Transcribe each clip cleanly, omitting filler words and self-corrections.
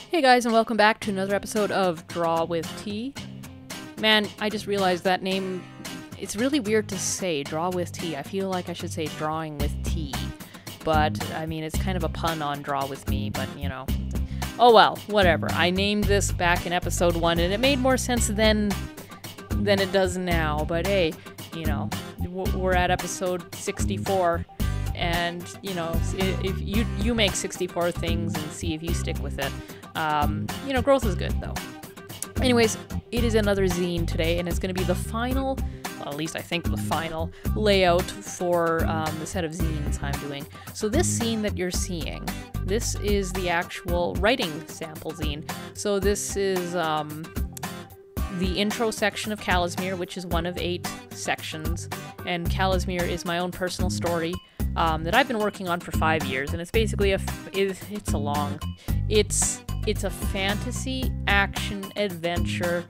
Hey guys, and welcome back to another episode of Draw with T. Man, I just realized that name, it's really weird to say, Draw with T. I feel like I should say Drawing with T. But, I mean, it's kind of a pun on Draw with Me, but, you know. Oh well, whatever. I named this back in episode 1, and it made more sense then than it does now. But hey, you know, we're at episode 64. And, you know, if you make 64 things and see if you stick with it. You know, growth is good, though. Anyways, it is another zine today, and it's going to be the final, well, at least I think the final, layout for the set of zines I'm doing. So this zine that you're seeing, this is the actual writing sample zine. So this is the intro section of Calasmere, which is one of 8 sections, and Calasmere is my own personal story that I've been working on for 5 years, and it's basically it's a fantasy, action, adventure,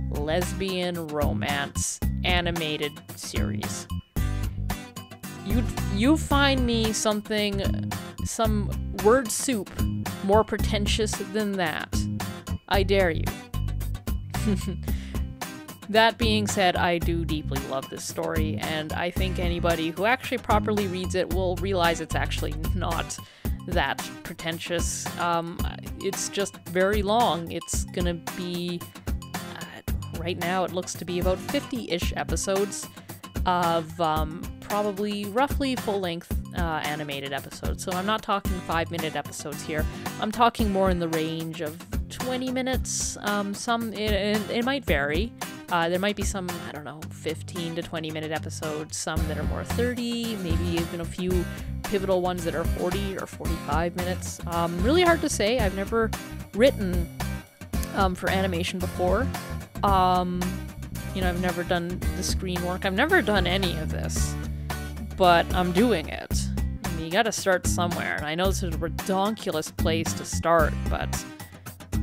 lesbian, romance, animated series. You find me some word soup more pretentious than that. I dare you. That being said, I do deeply love this story, and I think anybody who actually properly reads it will realize it's actually not that pretentious. It's just very long. It's gonna be, right now it looks to be about 50-ish episodes of probably roughly full-length animated episodes. So I'm not talking 5-minute episodes here. I'm talking more in the range of 20 minutes. It might vary. There might be some, I don't know, 15 to 20 minute episodes, some that are more 30, maybe even a few pivotal ones that are 40 or 45 minutes. Really hard to say. I've never written for animation before. You know, I've never done the screen work. I've never done any of this, but I'm doing it. I mean, you gotta start somewhere, and I know this is a redonkulous place to start, but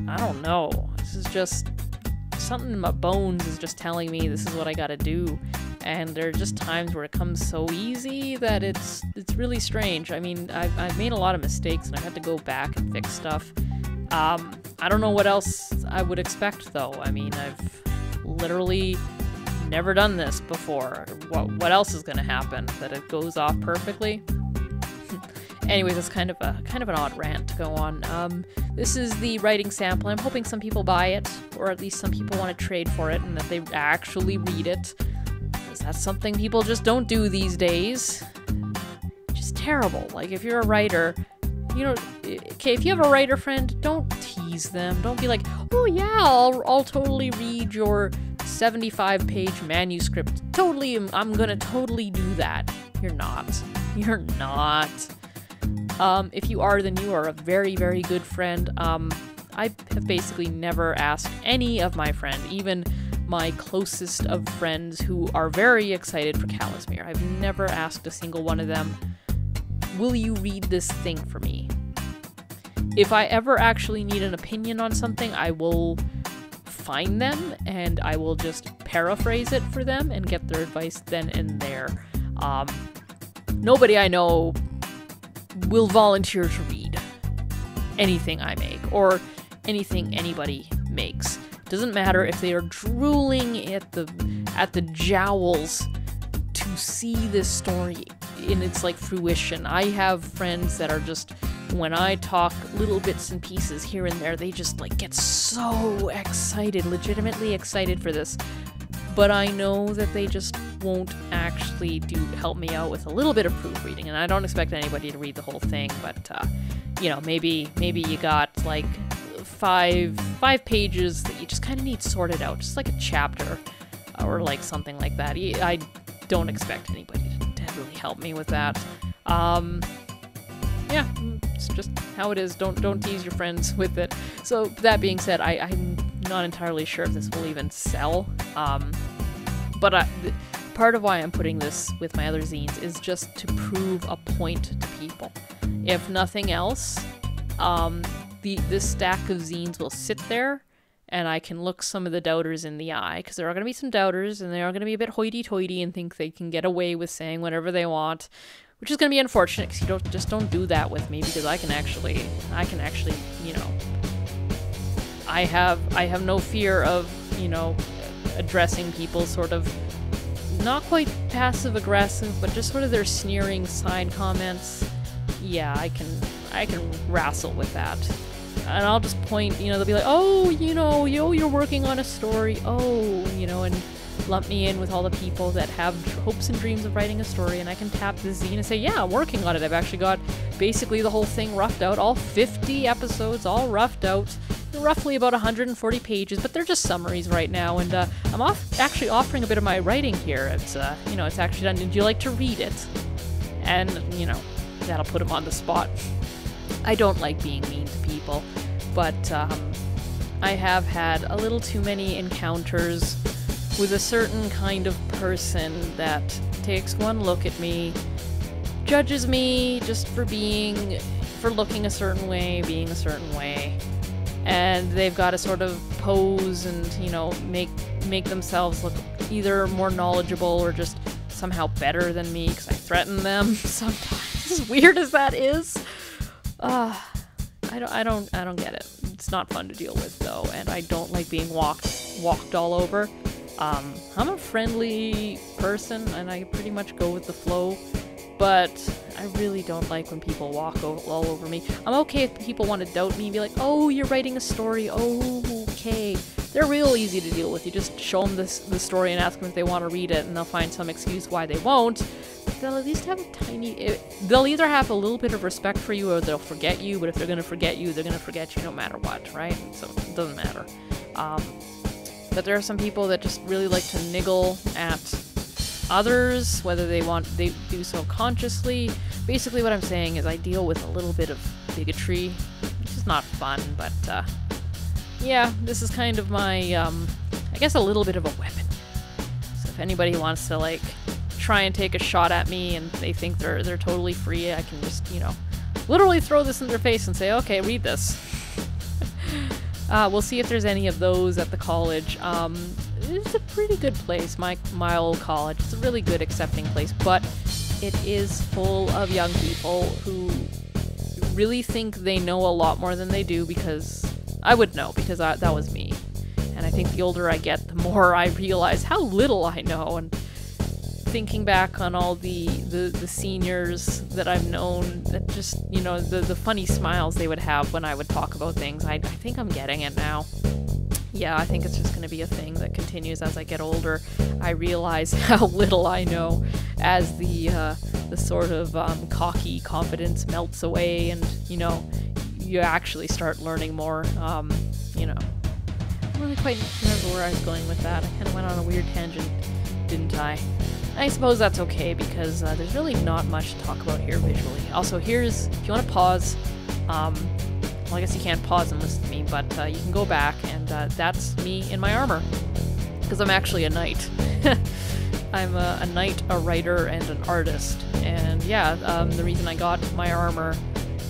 I don't know. This is just something in my bones is just telling me this is what I gotta do, and there are just times where it comes so easy that it's really strange. I mean, I've made a lot of mistakes, and I've had to go back and fix stuff. I don't know what else I would expect, though. I mean, I've literally never done this before. What else is gonna happen? That it goes off perfectly? Anyways, it's kind of an odd rant to go on. This is the writing sample. I'm hoping some people buy it, or at least some people want to trade for it, and that they actually read it. Because that's something people just don't do these days. Just terrible. Like, if you're a writer, you know, okay, if you have a writer friend, don't tease them. Don't be like, oh yeah, I'll totally read your 75-page manuscript. Totally, I'm gonna totally do that. You're not. You're not. If you are, then you are a very, very good friend. I have basically never asked any of my friends, even my closest of friends who are very excited for Calasmere. I've never asked a single one of them, will you read this thing for me? If I ever actually need an opinion on something, I will find them, and I will just paraphrase it for them and get their advice then and there. Nobody I know will volunteer to read anything I make, or anything anybody makes. Doesn't matter if they are drooling at the jowls to see this story in its like fruition. I have friends that are just, when I talk little bits and pieces here and there, they just like get so excited, legitimately excited for this. But I know that they just won't actually help me out with a little bit of proofreading, and I don't expect anybody to read the whole thing, but you know, maybe you got like five pages that you just kind of need sorted out, just like a chapter or like something like that. I don't expect anybody to really help me with that. Yeah, it's just how it is. Don't tease your friends with it. So that being said, I'm not entirely sure if this will even sell. But part of why I'm putting this with my other zines is just to prove a point to people. If nothing else, this stack of zines will sit there, and I can look some of the doubters in the eye, because there are going to be some doubters, and they are going to be a bit hoity-toity and think they can get away with saying whatever they want, which is going to be unfortunate, because you don't do that with me, because I can actually, you know, I have no fear of, you know, addressing people sort of not quite passive aggressive, but just sort of their sneering side comments. Yeah, I can wrestle with that. And I'll just point, you know, they'll be like, oh, you know, you're working on a story, oh, you know, and lump me in with all the people that have hopes and dreams of writing a story, and I can tap the zine and say, yeah, I'm working on it. I've actually got basically the whole thing roughed out, all 50 episodes, all roughed out, roughly about 140 pages, but they're just summaries right now, and I'm actually offering a bit of my writing here. It's, you know, it's actually done. Would you like to read it? And, you know, that'll put them on the spot. I don't like being mean to people, but I have had a little too many encounters with a certain kind of person that takes one look at me, judges me just for looking a certain way, being a certain way, and they've got to sort of pose and, you know, make themselves look either more knowledgeable or just somehow better than me because I threaten them sometimes, as weird as that is. I don't get it. It's not fun to deal with though, and I don't like being walked all over. I'm a friendly person and I pretty much go with the flow, but I really don't like when people walk all over me. I'm okay if people want to doubt me and be like, oh, you're writing a story, oh, okay. They're real easy to deal with. You just show them the story and ask them if they want to read it, and they'll find some excuse why they won't. But they'll at least have they'll either have a little bit of respect for you or they'll forget you, but if they're going to forget you, they're going to forget you no matter what, right? So it doesn't matter. But there are some people that just really like to niggle at others, whether they do so consciously. Basically what I'm saying is I deal with a little bit of bigotry, which is not fun, but yeah, this is kind of my, I guess a little bit of a weapon. So if anybody wants to, like, try and take a shot at me and they think they're totally free, I can just, you know, literally throw this in their face and say, okay, read this. We'll see if there's any of those at the college. It's a pretty good place, my old college. It's a really good accepting place, but it is full of young people who really think they know a lot more than they do, because I would know, because that was me. And I think the older I get, the more I realize how little I know. And thinking back on all the seniors that I've known, that just, you know, the funny smiles they would have when I would talk about things, I think I'm getting it now. Yeah, I think it's just going to be a thing that continues as I get older. I realize how little I know as the sort of cocky confidence melts away, and, you know, you actually start learning more. You know, I don't really quite remember where I was going with that. I kind of went on a weird tangent, didn't I? I suppose that's okay, because there's really not much to talk about here visually. Also, if you want to pause, well, I guess you can't pause and listen to me, but you can go back, and that's me in my armor, because I'm actually a knight. I'm a knight, a writer, and an artist, and yeah, the reason I got my armor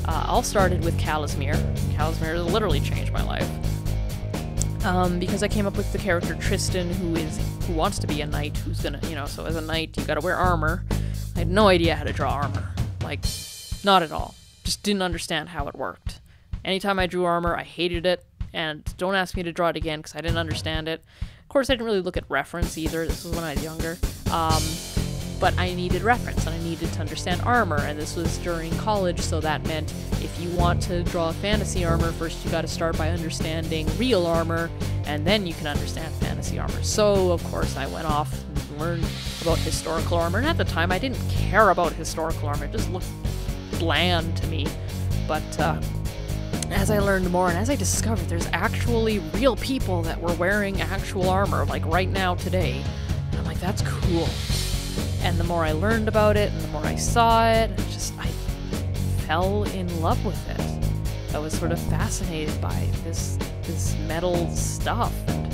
all started with Calasmere. Calasmere literally changed my life. Because I came up with the character Tristan, who wants to be a knight, who's gonna, you know, so as a knight, you gotta wear armor. I had no idea how to draw armor. Like, not at all. Just didn't understand how it worked. Anytime I drew armor, I hated it, and don't ask me to draw it again, because I didn't understand it. Of course, I didn't really look at reference either. This was when I was younger. But I needed reference, and I needed to understand armor, and this was during college, so that meant if you want to draw fantasy armor, first you gotta start by understanding real armor, and then you can understand fantasy armor. So, of course, I went off and learned about historical armor, and at the time, I didn't care about historical armor. It just looked bland to me. But, as I learned more, and as I discovered there's actually real people that were wearing actual armor, like right now, today, and I'm like, that's cool. And the more I learned about it, and the more I saw it, I fell in love with it. I was sort of fascinated by this metal stuff. And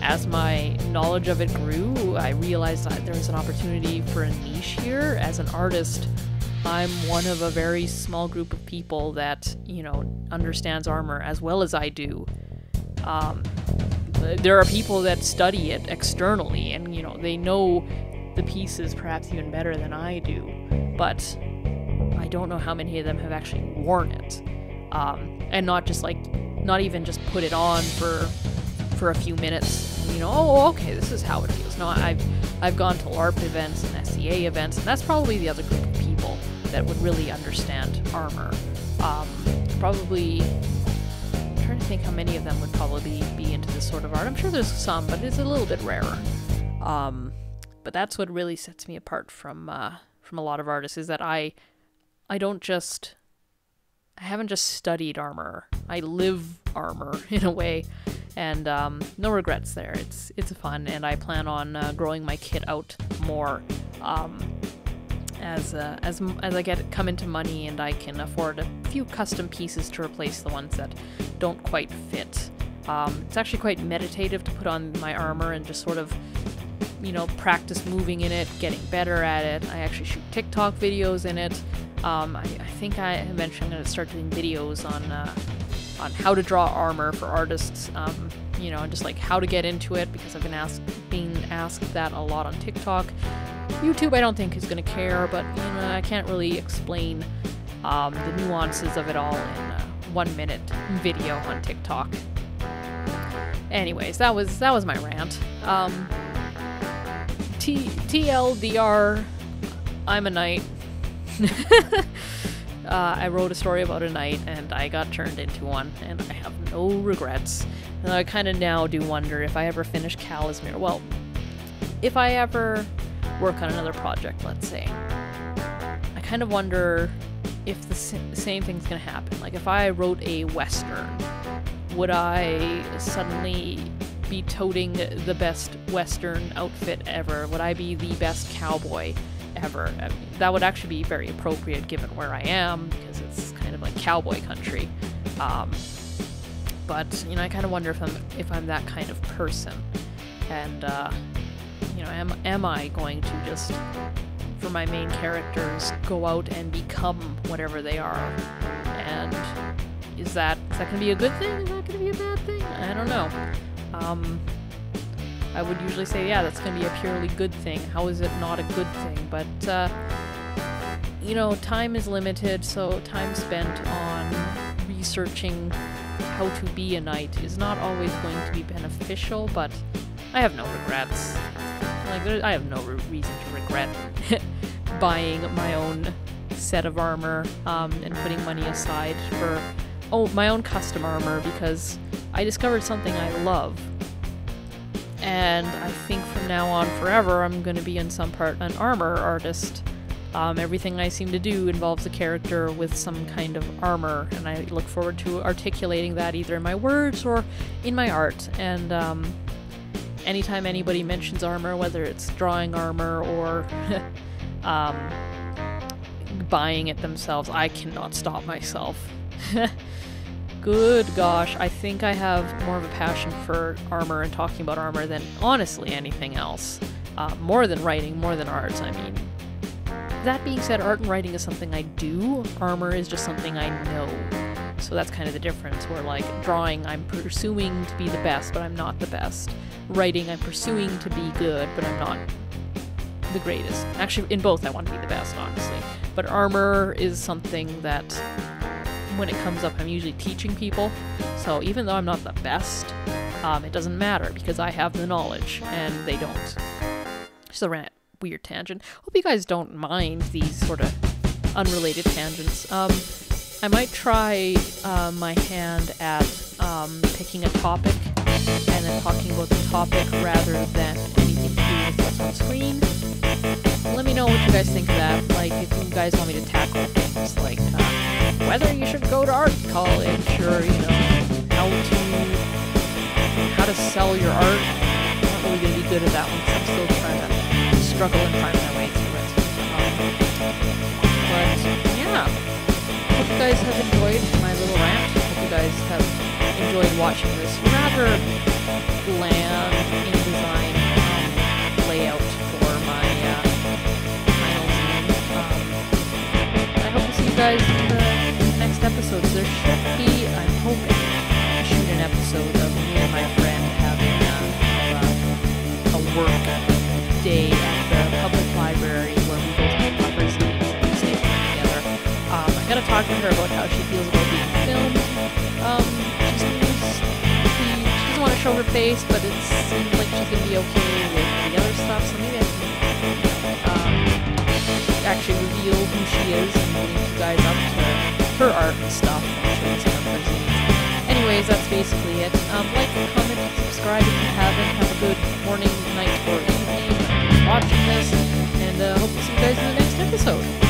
as my knowledge of it grew, I realized that there was an opportunity for a niche here. As an artist, I'm one of a very small group of people that, you know, understands armor as well as I do. There are people that study it externally, and, you know, they know the pieces perhaps even better than I do, but I don't know how many of them have actually worn it. and not just like, not even just put it on for a few minutes, you know, oh, okay, this is how it feels. No, I've gone to LARP events and SCA events, and that's probably the other group of people that would really understand armor. Probably, I'm trying to think how many of them would probably be into this sort of art. I'm sure there's some, but it's a little bit rarer. But that's what really sets me apart from a lot of artists, is that I haven't just studied armor. I live armor in a way, and no regrets there. It's fun, and I plan on growing my kit out more as I come into money and I can afford a few custom pieces to replace the ones that don't quite fit. It's actually quite meditative to put on my armor and just sort of, you know, practice moving in it, getting better at it. I actually shoot TikTok videos in it. I think I mentioned I'm going to start doing videos on how to draw armor for artists, you know, and just like how to get into it, because I've been asked that a lot on TikTok. YouTube I don't think is going to care, but you know, I can't really explain the nuances of it all in a 1-minute video on TikTok. Anyways, that was my rant. TLDR, I'm a knight. I wrote a story about a knight and I got turned into one, and I have no regrets. And I kind of now do wonder if I ever finish Calasmere. Well, if I ever work on another project, let's say, I kind of wonder if the same thing's gonna happen. Like if I wrote a Western, would I suddenly be toting the best Western outfit ever? Would I be the best cowboy ever? I mean, that would actually be very appropriate given where I am, because it's kind of like cowboy country. But you know, I kind of wonder if I'm that kind of person, and you know, am I going to just, for my main characters, go out and become whatever they are? And is that going to be a good thing? Is that going to be a bad thing? I don't know. I would usually say, yeah, that's going to be a purely good thing. How is it not a good thing? But, you know, time is limited, so time spent on researching how to be a knight is not always going to be beneficial, but I have no regrets. Like, I have no reason to regret buying my own set of armor and putting money aside for my own custom armor, because I discovered something I love. And I think from now on forever, I'm going to be in some part an armor artist. Everything I seem to do involves a character with some kind of armor, and I look forward to articulating that either in my words or in my art. And anytime anybody mentions armor, whether it's drawing armor or buying it themselves, I cannot stop myself. Good gosh, I think I have more of a passion for armor and talking about armor than honestly anything else. More than writing, more than art, I mean. That being said, art and writing is something I do. Armor is just something I know. So that's kind of the difference, where like drawing, I'm pursuing to be the best, but I'm not the best. Writing, I'm pursuing to be good, but I'm not the greatest. Actually, in both I want to be the best, honestly. But armor is something that, when it comes up, I'm usually teaching people. So even though I'm not the best, it doesn't matter, because I have the knowledge and they don't. Just a weird tangent. Hope you guys don't mind these sort of unrelated tangents. I might try my hand at picking a topic and then talking about the topic rather than anything to do with what's on screen. Let me know what you guys think of that. Like, if you guys want me to tackle things like whether you should go to art college, or you know, how to sell your art. I'm not really gonna be good at that one, because I'm still trying to struggle and find my way through it. But yeah, hope you guys have enjoyed my little rant. Hope you guys have enjoyed watching this rather bland InDesign layout for my final zine. I hope to see you guys in the next episodes. There should be, I'm hoping, to shoot an episode of me and my friend having a work day at the public library where we both cover zines and stay together. I gotta talk to her about how she feels about being filmed, show her face, but it seems like she's gonna be okay with the other stuff, so maybe I can actually reveal who she is and link you guys up to her art and stuff and show you some of her zines. Anyways, that's basically it. Like, comment, and subscribe if you haven't. Have a good morning, night, or evening watching this, and hope to see you guys in the next episode.